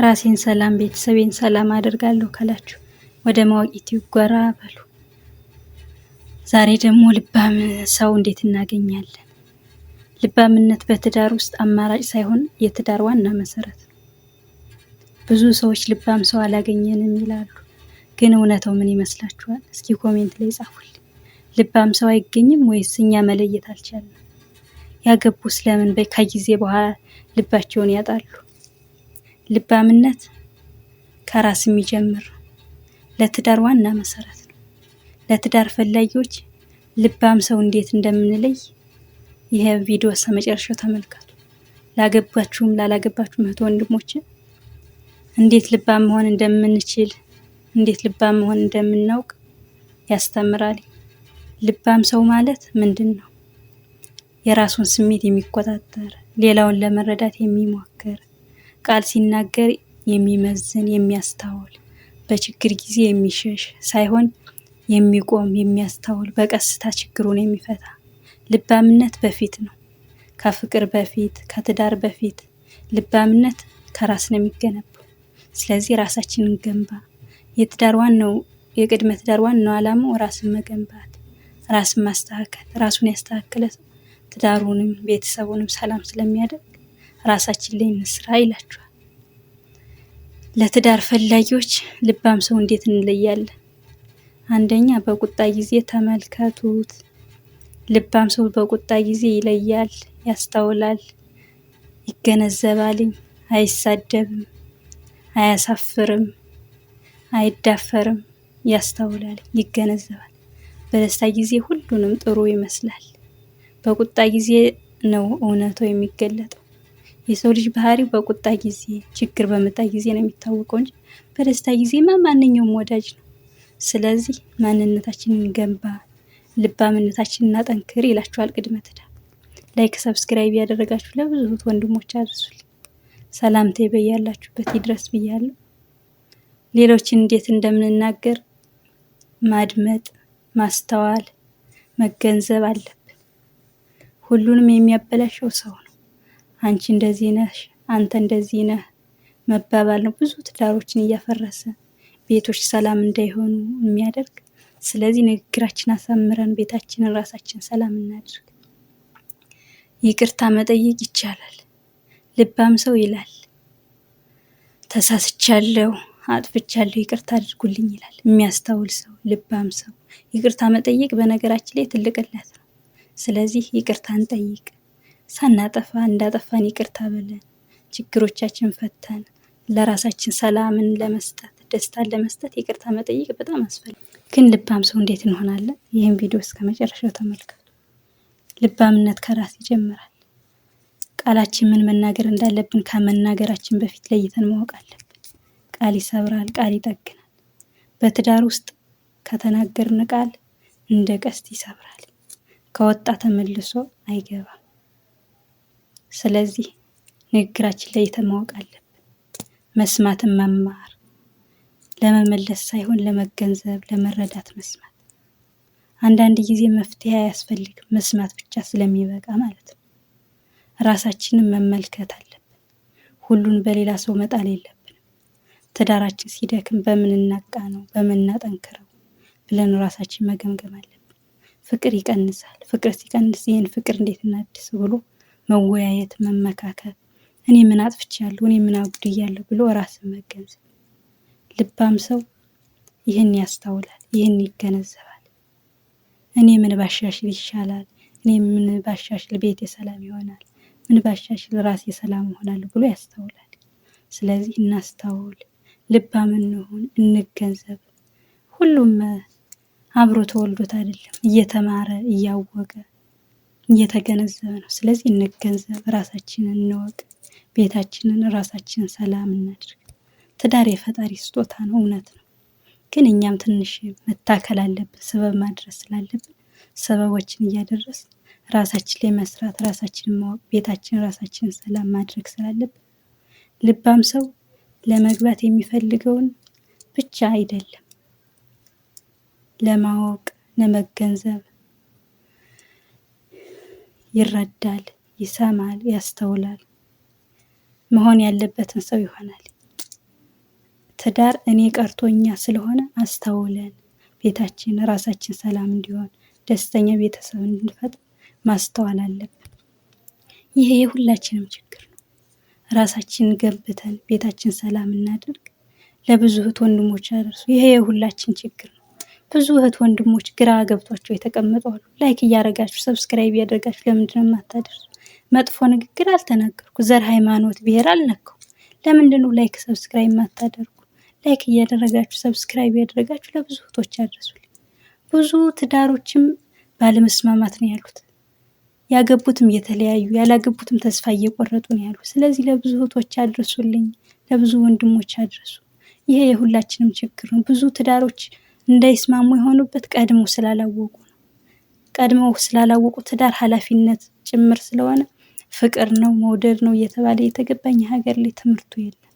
ራሴን ሰላም ቤተሰቤን ሰላም አደርጋለሁ ካላችሁ ወደ ማወቅ ዩቲዩብ ጎራ በሉ። ዛሬ ደግሞ ልባም ሰው እንዴት እናገኛለን? ልባምነት በትዳር ውስጥ አማራጭ ሳይሆን የትዳር ዋና መሰረት ነው። ብዙ ሰዎች ልባም ሰው አላገኘንም ይላሉ። ግን እውነታው ምን ይመስላችኋል? እስኪ ኮሜንት ላይ ጻፉልኝ። ልባም ሰው አይገኝም ወይስ እኛ መለየት አልቻልንም? ያገቡስ ለምን ከጊዜ በኋላ ልባቸውን ያጣሉ? ልባምነት ከራስ የሚጀምር ለትዳር ዋና መሰረት ነው። ለትዳር ፈላጊዎች ልባም ሰው እንዴት እንደምንለይ ይሄ ቪዲዮ እስከመጨረሻው ተመልከቱ። ላገባችሁም ላላገባችሁም እህት ወንድሞቼ እንዴት ልባም መሆን እንደምንችል እንዴት ልባም መሆን እንደምናውቅ ያስተምራል። ልባም ሰው ማለት ምንድን ነው? የራሱን ስሜት የሚቆጣጠር፣ ሌላውን ለመረዳት የሚሞክር፣ ቃል ሲናገር የሚመዝን የሚያስተውል፣ በችግር ጊዜ የሚሸሽ ሳይሆን የሚቆም የሚያስተውል፣ በቀስታ ችግሩን የሚፈታ። ልባምነት በፊት ነው፣ ከፍቅር በፊት ከትዳር በፊት። ልባምነት ከራስ ነው የሚገነባው። ስለዚህ ራሳችንን ገንባ። የትዳር ዋናው የቅድመ ትዳር ዋናው ዓላማው ራስን መገንባት፣ ራስን ማስተካከል። ራሱን ያስተካከለ ትዳሩንም ቤተሰቡንም ሰላም ስለሚያደርግ ራሳችን ላይ እንስራ ይላችኋል። ለትዳር ፈላጊዎች ልባም ሰው እንዴት እንለያለን? አንደኛ በቁጣ ጊዜ ተመልከቱት። ልባም ሰው በቁጣ ጊዜ ይለያል፣ ያስተውላል፣ ይገነዘባልኝ፣ አይሳደብም፣ አያሳፍርም፣ አይዳፈርም፣ ያስተውላል፣ ይገነዘባል። በደስታ ጊዜ ሁሉንም ጥሩ ይመስላል። በቁጣ ጊዜ ነው እውነታው የሚገለጠው። የሰው ልጅ ባህሪው በቁጣ ጊዜ ችግር በመጣ ጊዜ ነው የሚታወቀው እንጂ በደስታ ጊዜማ ማንኛውም ወዳጅ ነው። ስለዚህ ማንነታችንን ገንባ፣ ልባምነታችንን እናጠንክር ይላችኋል ቅድመ ትዳር። ላይክ ሰብስክራይብ ያደረጋችሁ ለብዙ ወንድሞች አድርሱልኝ። ሰላምታዬ በያላችሁበት ይድረስ ብያለሁ። ሌሎችን እንዴት እንደምንናገር ማድመጥ፣ ማስተዋል፣ መገንዘብ አለብን። ሁሉንም የሚያበላሸው ሰው ነው። አንቺ እንደዚህ ነሽ፣ አንተ እንደዚህ ነህ መባባል ነው ብዙ ትዳሮችን እያፈረሰ ቤቶች ሰላም እንዳይሆኑ የሚያደርግ። ስለዚህ ንግግራችን አሳምረን ቤታችንን ራሳችን ሰላም እናድርግ። ይቅርታ መጠየቅ ይቻላል። ልባም ሰው ይላል ተሳስቻለሁ፣ አጥፍቻለሁ፣ ይቅርታ አድርጉልኝ ይላል። የሚያስተውል ሰው ልባም ሰው ይቅርታ መጠየቅ በነገራችን ላይ ትልቅነት ነው። ስለዚህ ይቅርታ እንጠይቅ። ሳናጠፋ እንዳጠፋን ይቅርታ ብለን ችግሮቻችን ፈተን ለራሳችን ሰላምን ለመስጠት ደስታን ለመስጠት ይቅርታ መጠየቅ በጣም አስፈላጊ። ግን ልባም ሰው እንዴት እንሆናለን? ይህን ቪዲዮ እስከ መጨረሻው ተመልከቱ። ልባምነት ከራስ ይጀምራል። ቃላችን ምን መናገር እንዳለብን ከመናገራችን በፊት ለይተን ማወቅ አለብን። ቃል ይሰብራል፣ ቃል ይጠግናል። በትዳር ውስጥ ከተናገርን ቃል እንደ ቀስት ይሰብራል፣ ከወጣ ተመልሶ አይገባም። ስለዚህ ንግግራችን ለይተን ማወቅ አለብን። መስማትን መማር፣ ለመመለስ ሳይሆን ለመገንዘብ ለመረዳት መስማት። አንዳንድ ጊዜ መፍትሄ አያስፈልግም፣ መስማት ብቻ ስለሚበቃ ማለት ነው። ራሳችንን መመልከት አለብን። ሁሉን በሌላ ሰው መጣል የለብንም። ትዳራችን ሲደክም በምን እናቃ ነው በምን እናጠንክረው ብለን ራሳችን መገምገም አለብን። ፍቅር ይቀንሳል። ፍቅር ሲቀንስ ይህን ፍቅር እንዴት እናድስ ብሎ መወያየት፣ መመካከል። እኔ ምን አጥፍቻለሁ፣ እኔ ምን አጉድያለሁ ብሎ ራስን መገንዘብ። ልባም ሰው ይህን ያስተውላል፣ ይህን ይገነዘባል። እኔ ምን ባሻሽል ይሻላል፣ እኔ ምን ባሻሽል ቤቴ ሰላም ይሆናል፣ ምን ባሻሽል ራሴ ሰላም እሆናለሁ ብሎ ያስተውላል። ስለዚህ እናስተውል፣ ልባም እንሁን፣ እንገንዘብ። ሁሉም አብሮ ተወልዶት አይደለም፣ እየተማረ እያወቀ እየተገነዘበ ነው። ስለዚህ እንገንዘብ፣ ራሳችንን እንወቅ፣ ቤታችንን ራሳችንን ሰላም እናድርግ። ትዳር የፈጣሪ ስጦታ ነው፣ እውነት ነው። ግን እኛም ትንሽ መታከል አለብን። ሰበብ ማድረስ ስላለብን ሰበቦችን እያደረስ ራሳችን ላይ መስራት፣ ራሳችንን ማወቅ፣ ቤታችንን ራሳችንን ሰላም ማድረግ ስላለብን ልባም ሰው ለመግባት የሚፈልገውን ብቻ አይደለም ለማወቅ ለመገንዘብ ይረዳል፣ ይሰማል፣ ያስተውላል። መሆን ያለበትን ሰው ይሆናል። ትዳር እኔ ቀርቶኛ ስለሆነ አስተውለን ቤታችን ራሳችን ሰላም እንዲሆን ደስተኛ ቤተሰብ እንድንፈጥር ማስተዋል አለብን። ይሄ የሁላችንም ችግር ነው። ራሳችንን ገንብተን ቤታችን ሰላም እናድርግ። ለብዙ እህት ወንድሞች አድርሱ። ይሄ የሁላችን ችግር ነው። ብዙ እህት ወንድሞች ግራ ገብቷቸው የተቀመጡ አሉ። ላይክ እያደረጋችሁ ሰብስክራይብ እያደረጋችሁ ለምንድን ነው የማታደርሱ? መጥፎ ንግግር አልተናገርኩ፣ ዘር፣ ሃይማኖት፣ ብሔር አልነካው። ለምንድን ነው ላይክ ሰብስክራይብ የማታደርጉ? ላይክ እያደረጋችሁ ሰብስክራይብ እያደረጋችሁ ለብዙ እህቶች አድርሱልኝ። ብዙ ትዳሮችም ባለመስማማት ነው ያሉት። ያገቡትም እየተለያዩ ያላገቡትም ተስፋ እየቆረጡ ነው ያሉት። ስለዚህ ለብዙ እህቶች አድርሱልኝ፣ ለብዙ ወንድሞች አድርሱ። ይሄ የሁላችንም ችግር ነው። ብዙ ትዳሮች እንዳይስማሙ የሆኑበት ቀድመው ስላላወቁ ነው። ቀድመው ስላላወቁ ትዳር ኃላፊነት ጭምር ስለሆነ ፍቅር ነው መውደድ ነው እየተባለ የተገባኝ ሀገር ላይ ትምህርቱ የለም።